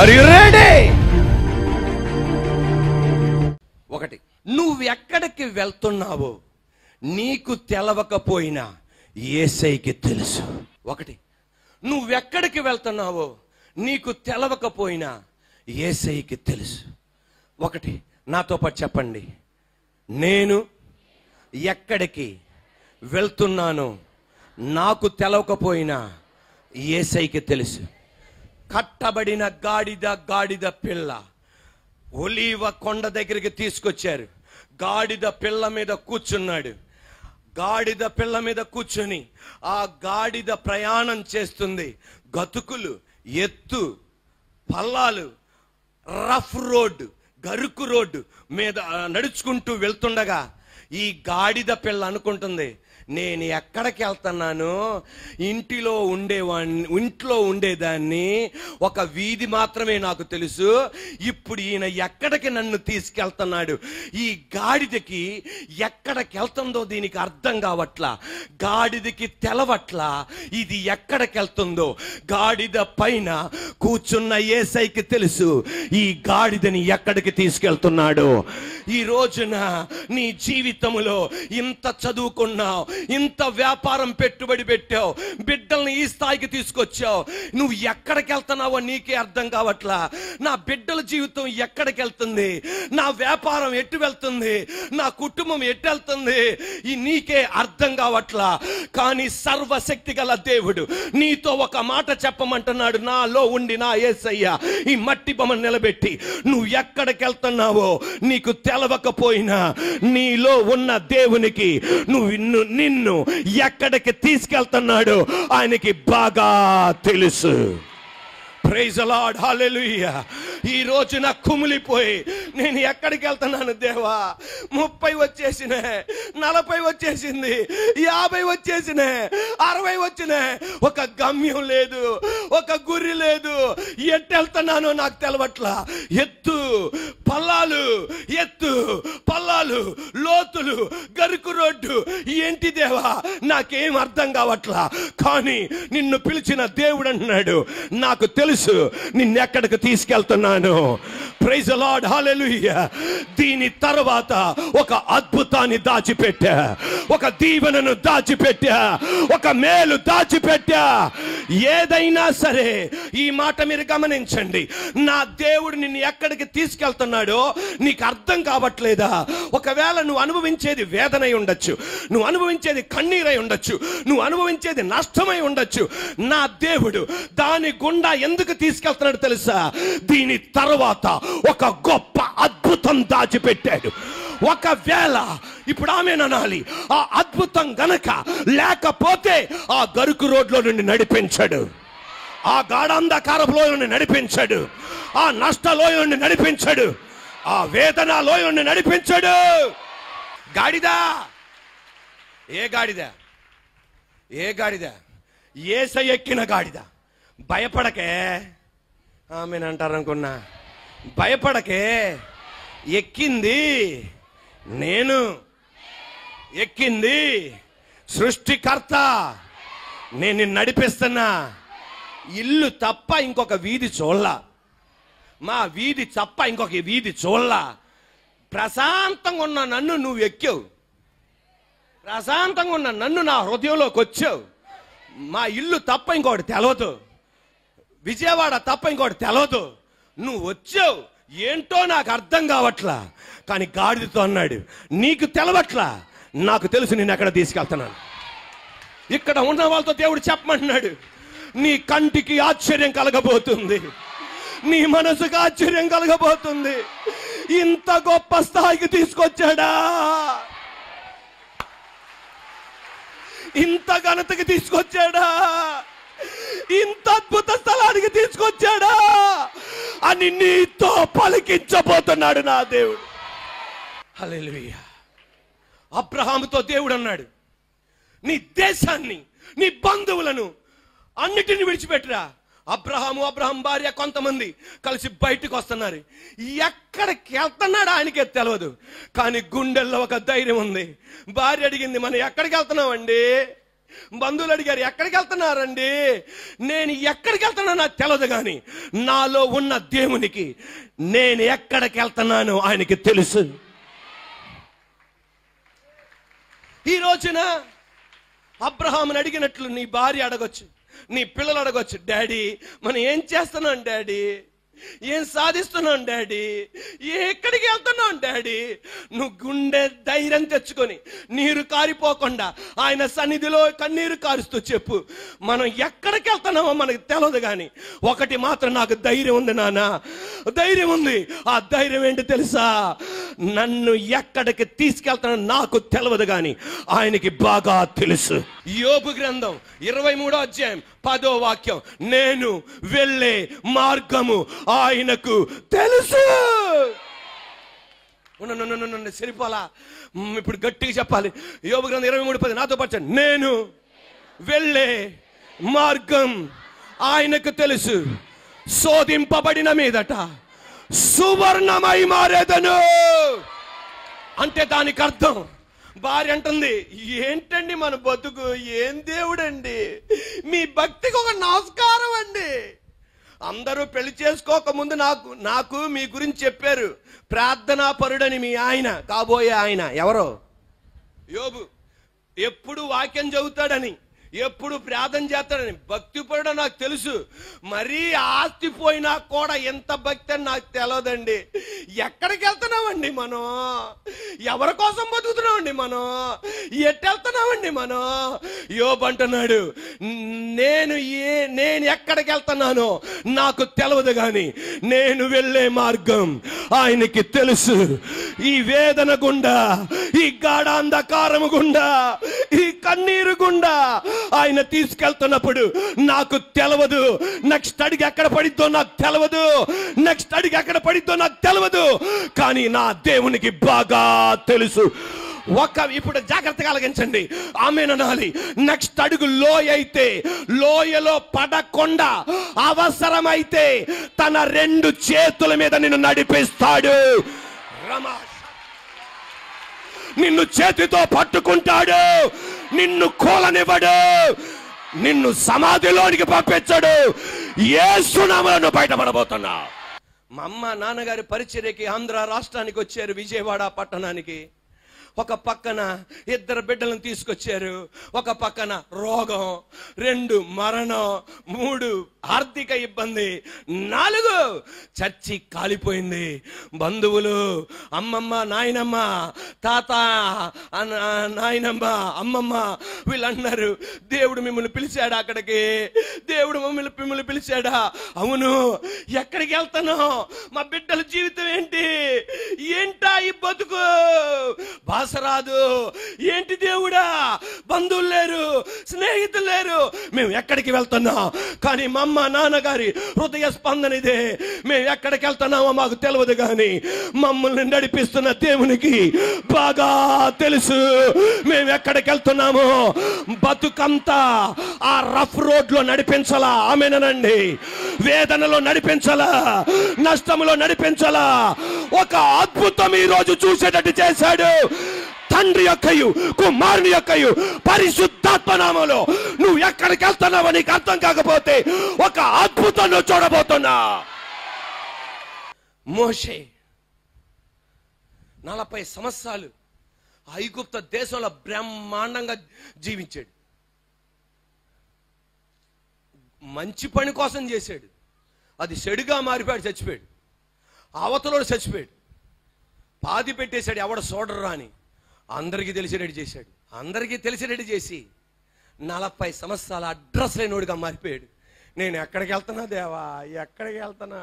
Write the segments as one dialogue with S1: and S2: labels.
S1: Are you ready? ఒకటి, నువ్వెక్కడికి వెళ్తున్నావో నీకు తెలవకపోయినా యేసయ్యకి తెలుసు. ఒకటి, నువ్వెక్కడికి వెళ్తున్నావో నీకు తెలవకపోయినా యేసయ్యకి తెలుసు. ఒకటి, నాతో పాటు చెప్పండి, నేను ఎక్కడికి వెళ్తున్నానో నాకు తెలవకపోయినా యేసయ్యకి తెలుసు. కట్టబడిన గాడిద పిల్ల ఒలీవ కొండ దగ్గరికి తీసుకొచ్చారు. గాడిద పిల్ల మీద కూర్చున్నాడు. గాడిద పిల్ల మీద కూర్చొని ఆ గాడిద ప్రయాణం చేస్తుంది. గతుకులు, ఎత్తు, పల్లాలు, రఫ్ రోడ్డు, గరుకు రోడ్డు మీద నడుచుకుంటూ వెళ్తుండగా ఈ గాడిద పిల్ల అనుకుంటుంది, నేను ఎక్కడికి వెళ్తున్నాను, ఇంట్లో ఉండేదాన్ని, ఒక వీధి మాత్రమే నాకు తెలుసు, ఇప్పుడు ఈయన ఎక్కడికి నన్ను తీసుకెళ్తున్నాడు, ఈ గాడిదకి ఎక్కడికి వెళ్తుందో దీనికి అర్థం కావట్లా, గాడిదకి తెలవట్లా ఇది ఎక్కడికి వెళ్తుందో. గాడిద పైన కూర్చున్న యేసయ్యకి తెలుసు ఈ గాడిదని ఎక్కడికి తీసుకెళ్తున్నాడు. ఈ రోజున నీ జీవితంలో ఇంత చదువుకున్నావు, ఇంత వ్యాపారం పెట్టుబడి పెట్టావు, బిడ్డల్ని ఈ స్థాయికి తీసుకొచ్చావు, నువ్వు ఎక్కడికి వెళ్తున్నావో నీకే అర్థం కావట్లా. నా బిడ్డల జీవితం ఎక్కడికి వెళ్తుంది, నా వ్యాపారం ఎటు వెళ్తుంది, నా కుటుంబం ఎటు వెళ్తుంది, ఈ నీకే అర్థం కావట్లా. కానీ సర్వశక్తి గల దేవుడు నీతో ఒక మాట చెప్పమంటున్నాడు. నాలో ఉండి నా యేసయ్య ఈ మట్టి బొమ్మను నిలబెట్టి నువ్వు ఎక్కడికి వెళ్తున్నావో నీకు తెలవకపోయినా నీలో ఉన్న దేవునికి నిన్ను ఎక్కడికి తీసుకెళ్తున్నాడు ఆయనకి బాగా తెలుసు. ప్రైజ్ ది లార్డ్, హల్లెలూయా. ఈ రోజున కుమిలిపోయి నేను ఎక్కడికి వెళ్తున్నాను దేవా, 30 వచ్చేసిన, 40 వచ్చేసింది, 50 వచ్చేసిన, 60 వచ్చిన, ఒక గమ్యం లేదు, ఒక గురి లేదు, ఎట్టు వెళ్తున్నానో నాకు తెలవట్లా. ఎత్తు పల్లాలు, లోతులు, గరుకు రోడ్డు, ఏంటి దేవా నాకేం అర్థం కావట్లా. కానీ నిన్ను పిలిచిన దేవుడు అంటున్నాడు, నాకు తెలుసు నిన్నెక్కడికి తీసుకెళ్తున్నాను. ప్రైజ్ ది లార్డ్, హల్లెలూయా. దీని తర్వాత ఒక అద్భుతాన్ని దాచిపెట్టా, ఒక దీవెనను దాచిపెట్టా, ఒక మేలు దాచిపెట్టా. ఏదైనా సరే ఈ మాట మీరు గమనించండి, నా దేవుడు నిన్ను ఎక్కడికి తీసుకెళ్తున్నాడో నీకు అర్థం కావట్లేదా? ఒకవేళ నువ్వు అనుభవించేది వేదనై ఉండొచ్చు, నువ్వు అనుభవించేది కన్నీరై ఉండొచ్చు, నువ్వు అనుభవించేది నష్టమై ఉండొచ్చు. నా దేవుడు దాని గుండా ఎందుకు తీసుకెళ్తున్నాడు తెలుసా? దీని తర్వాత ఒక గొప్ప అద్భుతం దాచిపెట్టాడు. ఒకవేళ ఇప్పుడు ఆమేననాలి, ఆ అద్భుతం గనక లేకపోతే ఆ గరుకు రోడ్లో నుండి నడిపించాడు, ఆ గాఢాంధకారపు లోయ నుండి నడిపించాడు, ఆ నష్ట లోయ నుండి నడిపించాడు, ఆ వేదన లోయ నుండి నడిపించాడు. గాడిద, ఏ గాడిద? యేసయ్య ఎక్కిన గాడిద. భయపడకే, ఆమెనంటారు అనుకున్నా, భయపడకే, ఎక్కింది నేను, ఎక్కింది సృష్టికర్త, నేను నిన్ను నడిపిస్తున్నా. ఇల్లు తప్ప ఇంకొక వీధి చూడలా, మా వీధి తప్ప ఇంకొక వీధి చూడలా. ప్రశాంతంగా ఉన్న నన్ను నువ్వు ఎక్కావు, ప్రశాంతంగా ఉన్న నన్ను నా హృదయంలోకి వచ్చావు. మా ఇల్లు తప్ప ఇంకోటి తెలవదు, విజయవాడ తప్ప ఇంకోటి తెలవదు, నువ్వు వచ్చావు. ఏంటో నాకు అర్థం కావట్లా. కానీ గాడిదతో అన్నాడు, నీకు తెలవట్లా, నాకు తెలుసు నేను ఎక్కడ తీసుకెళ్తున్నాను. ఇక్కడ ఉన్న వాళ్ళతో దేవుడు చెప్పమంటున్నాడు, నీ కంటికి ఆశ్చర్యం కలగబోతుంది, నీ మనసుకు ఆశ్చర్యం కలగబోతుంది. ఇంత గొప్ప స్థాయికి తీసుకొచ్చాడా, ఇంత ఘనతకి తీసుకొచ్చాడా, ఇంత అద్భుత స్థలానికి తీసుకొచ్చాడా అని నీతో పలికించబోతున్నాడు నా దేవుడు. హల్లెలూయా. అబ్రహాముతో దేవుడు అన్నాడు, నీ దేశాన్ని, నీ బంధువులను అన్నిటిని విడిచిపెట్టురా. అబ్రహాం భార్య కొంతమంది కలిసి బయటకు వస్తున్నారు. ఎక్కడికి వెళ్తున్నాడు ఆయనకే తెలియదు, కానీ గుండెల్లో ఒక ధైర్యం ఉంది. భార్య అడిగింది, మనం ఎక్కడికి వెళ్తున్నామండి, బంధువులు అడిగారు, ఎక్కడికి వెళ్తున్నారండి? నేను ఎక్కడికి వెళ్తున్నా నాకు తెలియదు, కానీ నాలో ఉన్న దేవునికి నేను ఎక్కడికి వెళ్తున్నానో ఆయనకి తెలుసు. ఈ రోజున అబ్రహాముని అడిగినట్లు నీ భార్య అడగొచ్చు, నీ పిల్లలు అడగొచ్చు, డాడీ మనం ఏం చేస్తున్నాం డాడీ, ఏం సాధిస్తున్నాం డాడీ, ఎక్కడికి వెళ్తున్నాం డాడీ? నువ్వు గుండె ధైర్యం తెచ్చుకొని నీరు కారిపోకుండా ఆయన సన్నిధిలో కన్నీరు కారుస్తూ చెప్పు, మనం ఎక్కడికి వెళ్తున్నామో మనకు తెలియదు, కానీ ఒకటి మాత్రం నాకు ధైర్యం ఉంది నాన్న, ధైర్యం ఉంది. ఆ ధైర్యం ఏంటి తెలుసా? నన్ను ఎక్కడికి తీసుకెళ్తానో నాకు తెలియదు, కానీ ఆయనకి బాగా తెలుసు. యోబు గ్రంథం 23వ అధ్యాయం 10వ వాక్యం, నేను వెళ్ళే మార్గము ఆయనకు తెలుసు. సరిపోలా, ఇప్పుడు గట్టిగా చెప్పాలి. యోబు గ్రంథం 23:10 నాతో పాటు, నేను వెళ్ళే మార్గం ఆయనకు తెలుసు, శోధింపబడిన మీదట సువర్ణమై మారేదను. అంటే దానికి అర్థం, భార్య అంటుంది, ఏంటండి మన బతుకు, ఏం దేవుడండి, మీ భక్తికి ఒక నమస్కారం అండి. అందరూ పెళ్లి చేసుకోకముందు నాకు మీ గురించి చెప్పారు, ప్రార్థనా పరుడని. మీ ఆయన, కాబోయే ఆయన ఎవరో యోబు, ఎప్పుడు వాక్యం చదువుతాడని, ఎప్పుడు ప్రార్థన చేస్తాడని, భక్తి పరుడు నాకు తెలుసు. మరీ ఆస్తి పోయినా కూడా ఎంత భక్తి అని నాకు తెలియదండి. ఎక్కడికి వెళ్తున్నామండి మనం? ఎవరి కోసం బతుకుతున్నామండి మనం? ఎట్టు వెళ్తున్నామండి మనం? యోబు అంటున్నాడు, నేను ఎక్కడికి వెళ్తున్నానో నాకు తెలియదు, కానీ నేను వెళ్ళే మార్గం ఆయనకి తెలుసు. ఈ వేదన గుండా, ఈ గాఢాంధకారము గుండా, ఈ కన్నీరు గుండా ఆయన తీసుకెళ్తున్నప్పుడు నాకు తెలవదు. నెక్స్ట్ అడిగి ఎక్కడ పడిద్దో నాకు తెలవదు, నెక్స్ట్ అడిగి ఎక్కడ పడిద్దో నాకు తెలవదు, కానీ నా దేవునికి బాగా తెలుసు. ఇప్పుడు జాగ్రత్తగా ఆలకించండి, ఆమేననాలి. నెక్స్ట్ అడుగు లోయ అయితే లోయలో పడకుండా అవసరమైతే తన 2 చేతుల మీద నిన్ను నడిపిస్తాడు. నిన్ను చేతితో పట్టుకుంటాడు, నిన్ను కూలనివ్వడు, నిన్ను సమాధిలోనికి పంపించడు. యేసు నామములో బయటపడబోతున్నా. మా అమ్మ నాన్నగారి పరిచర్యకి ఆంధ్ర రాష్ట్రానికి వచ్చారు, విజయవాడ పట్టణానికి. ఒక పక్కన 2 బిడ్డలను తీసుకొచ్చారు, ఒక పక్కన రోగం, 2 మరణం, 3 ఆర్థిక ఇబ్బంది, 4 చర్చి కాలిపోయింది. బంధువులు, అమ్మమ్మ, నాయనమ్మ, తాత, నాయనమ్మ, అమ్మమ్మ వీళ్ళన్నారు, దేవుడు మిమ్మల్ని పిలిచాడా అక్కడికి? దేవుడు మిమ్మల్ని పిలిచాడా? అవును. ఎక్కడికి వెళ్తాను? మా బిడ్డల జీవితం ఏంటా ఈ బతుకు? బాసరాదు. ఏంటి దేవుడా, బంధువులు లేరు, స్నేహితులు లేరు, మేము ఎక్కడికి వెళ్తున్నాం? కానీ మా అమ్మ నాన్నగారి హృదయ స్పందన ఇదే, మేము ఎక్కడికి వెళ్తున్నామో మాకు తెలియదు, కానీ మమ్మల్ని నడిపిస్తున్న దేవునికి బాగా తెలుసు మేము ఎక్కడికి వెళ్తున్నామో. బతుకంతా ఆ రఫ్ రోడ్ లో నడిపించాలా, ఆమేనండి, వేదనలో నడిపించాలా, నష్టములో నడిపించాలా. ఒక అద్భుతం ఈ రోజు చూసేటట్టు చేశాడు. తండ్రి యొక్కయు కుమారుని యొక్కయు పరిశుద్ధాత్మ నామములో నువ్వు ఎక్కడికి వెళ్తున్నావో నీకు అర్థం కాకపోతే ఒక అద్భుతం నువ్వు చూడబోతున్నా. మోషే 40 సంవత్సరాలు ఐగుప్త దేశంలో బ్రహ్మాండంగా జీవించాడు. మంచి పని కోసం చేశాడు, అది చెడుగా మారిపోయాడు, చచ్చిపోయాడు. అవతలోడు చచ్చిపోయాడు, పాతి పెట్టేశాడు, ఎవడ చూడరా అని. అందరికీ తెలిసేటట్టు చేశాడు. అందరికీ తెలిసేటట్టు చేసి 40 సంవత్సరాల అడ్రస్ లేనోడిగా మారిపోయాడు. నేను ఎక్కడికి వెళ్తున్నా దేవా, ఎక్కడికి వెళ్తున్నా?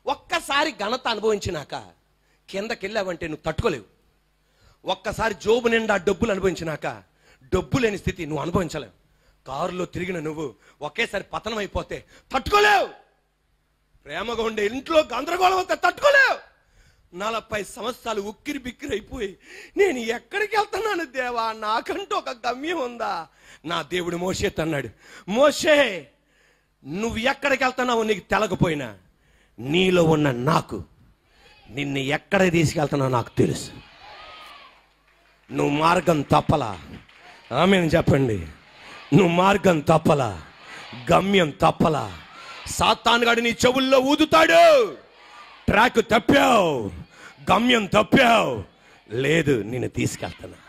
S1: ఒక్కసారి ఘనత అనుభవించినాక కిందకి వెళ్ళావంటే నువ్వు తట్టుకోలేవు. ఒక్కసారి జోబు నిండా డబ్బులు అనుభవించినాక డబ్బు లేని స్థితి నువ్వు అనుభవించలేవు. కారులో తిరిగిన నువ్వు ఒకేసారి పతనం అయిపోతే తట్టుకోలేవు. ప్రేమగా ఉండే ఇంట్లో గందరగోళం అంతా తట్టుకోలేవు. 40 సంవత్సరాలు ఉక్కిరి బిక్కిరి అయిపోయి నేను ఎక్కడికి వెళ్తున్నాను దేవా, నాకంటూ ఒక గమ్యం ఉందా? నా దేవుడు మోషేతో అన్నాడు, మోషే నువ్వు ఎక్కడికి వెళ్తున్నావు నీకు తెలకపోయినా నీలో ఉన్న నాకు నిన్ను ఎక్కడికి తీసుకెళ్తున్నావు నాకు తెలుసు. నువ్వు మార్గం తప్పలా. ఆమేన్ చెప్పండి. నువ్వు మార్గం తప్పలా, గమ్యం తప్పలా. సాతానుగాడు నీ చెవుల్లో ఊదుతాడు, ట్రాక్ తప్పావు, గమ్యం తప్పావు, లేదు నిన్ను తీసుకెళ్తాను.